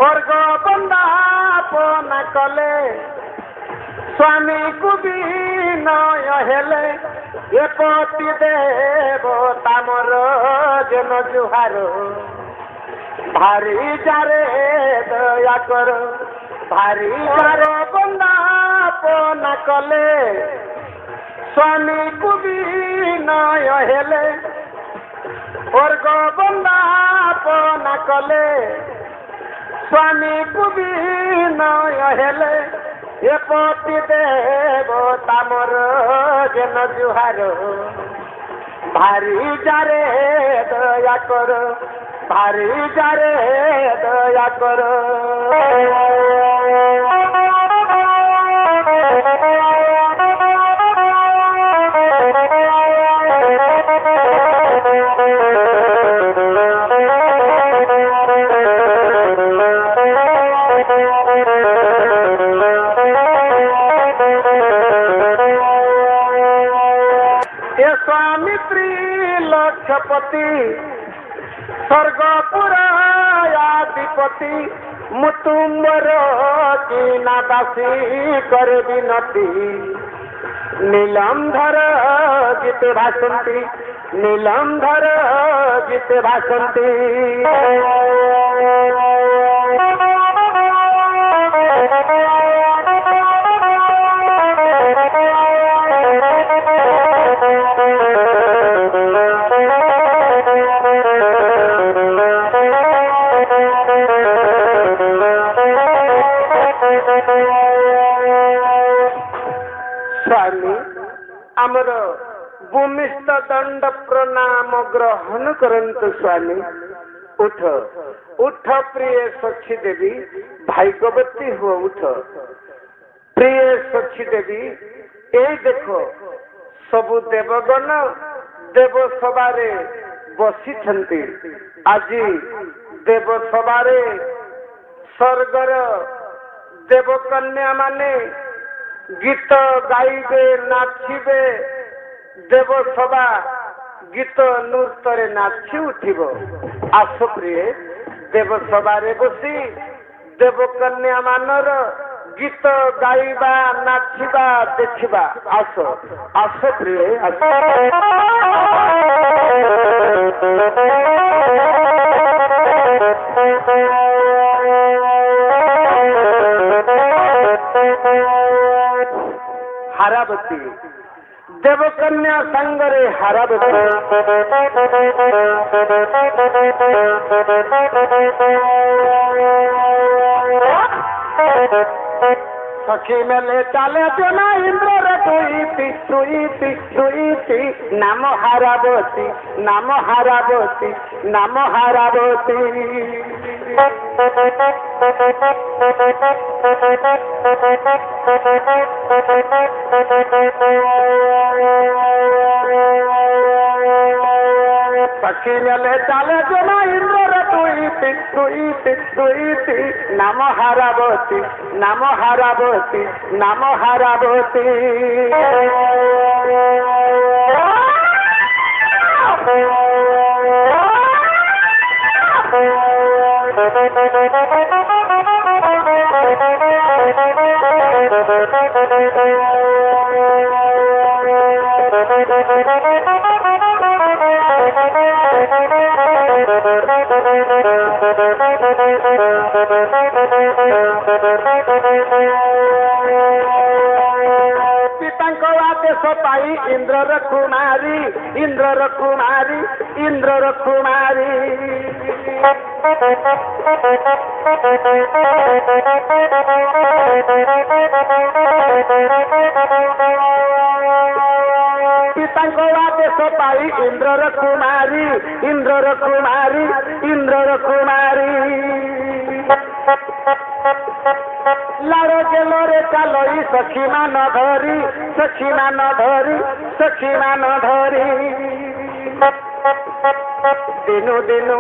स्वर्ग बंदापन कले स्वामी को विनय हेले ए पति देवता मोर जन जुहार भारी जारे दया कर भारी जारे बंदापन कले स्वामी को विनय हेले स्वर्ग बंदापन कले स्वामी को विनय हेले ए पति देवता मोर जन जुहार भारी जारे दया कर भारी जारे दया कर स्वामी त्रिलक्षपति स्वर्गपुराधिपति मुतुम्बर कीना दासी कर विनती नीलमधर जिते भाषंती नीलमधर जिते भाषंती स्वामी आमर भूमिस्थ दंड प्रणाम ग्रहण करंतु स्वामी उठ उठ प्रिय सखी देवी भाग्यवती हो उठ प्रिय सखी देवी ए देखो सबु देवगण देव सभारे बसी आज देव सभारे स्वर्गर देवकन्या माने गीत गाइबे नाचिबे देव सभा गीत नृत्य नाची उठिब आस प्रिय देव सभारे बसी देवकन्या मानर गीत गाइबा नाचिबा देखिबा आस आस प्रिय आस हारावती देवकन्या संगरे हारावती सखी मेले चाले जना इंद्र रे तुईति तुईति तुईति नाम हारावती नाम हारावती नाम हारावती सखी मेले चाले जना इंद्र रे तुईति तुईति तुईति नाम हारावती नाम हारावती नाम हारावती आदेश पाई इंद्र कुमारी इंद्र कुमारी इंद्र कुमारी पिता आदेश पाई इंद्र कुमारी इंद्र कुमारी इंद्र कुमारी लाड़ो गेलो रे चालोई सखी मान धरी सखी मान धरी सखी मान धरी दिनु दिनु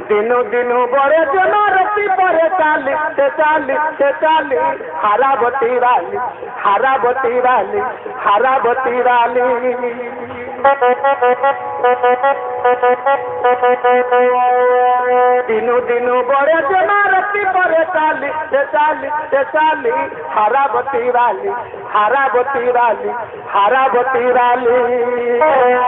दिनु दिनु बड़े जन रति परे चाली से चाली से चाली हारावती वाली हारावती वाली हारावती वाली दिनू दिनू बड़े जमारती परे चाली से चाली से चाली हराबती वाली हराबती वाली हराबती वाली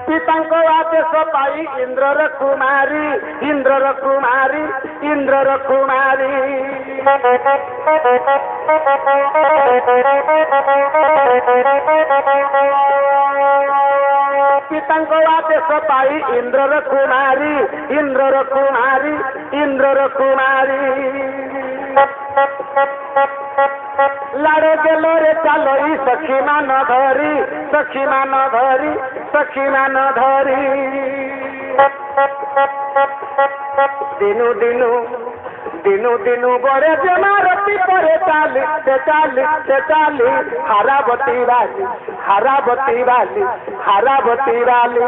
पितांक आदेश पाई इंद्रर कुमारी इंद्रर कुमारी इंद्रर कुमारी पितांक आदेश पाई इंद्रर कुमारी इंद्रर कुमारी इंद्रर कुमारी लाड़े गेलो रे चालो ई सखी मान धरी सखी मान धरी सखी मान धरी दिनू दिनू दिनू दिनू बड़े जमारती परे चाली से चाली से चाली हराबती वाली हराबती वाली हराबती वाली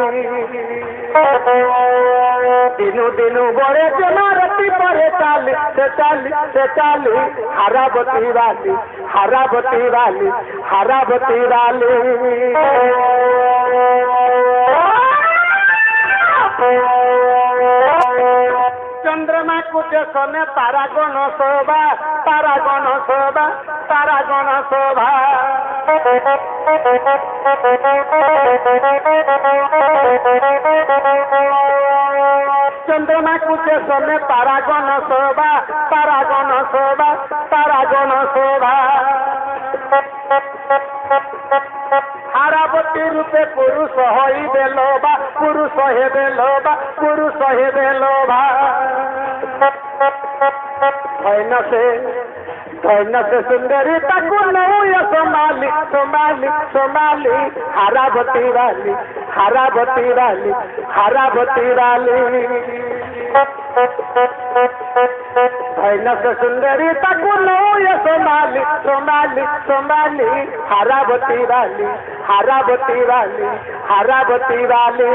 दिनू दिनू बड़े जमारती परे चाली से चाली से चाली हराबती वाली हराबती वाली हराबती वाली चंद्रमा कुछ समय तारा गण शोभा तारा गण शोभा तारा गण शोभा चंद्रमा कुछ समय तारा गण शोभा तारा गण शोभा तारा गण शोभा हारावती रूपे पुरुष हईबे लोभा पुरुष हेबे लोभा पुरुष हेबे लोभा धैन से सुंदरी ताकू नौय सोमाली सोमाली सोमाली हारावती वाली हारावती वाली हारावती वाली धैन से सुंदरी ताकू नौय सोमाली सोमाली सोमाली हारावती वाली हारावती वाली हारावती वाली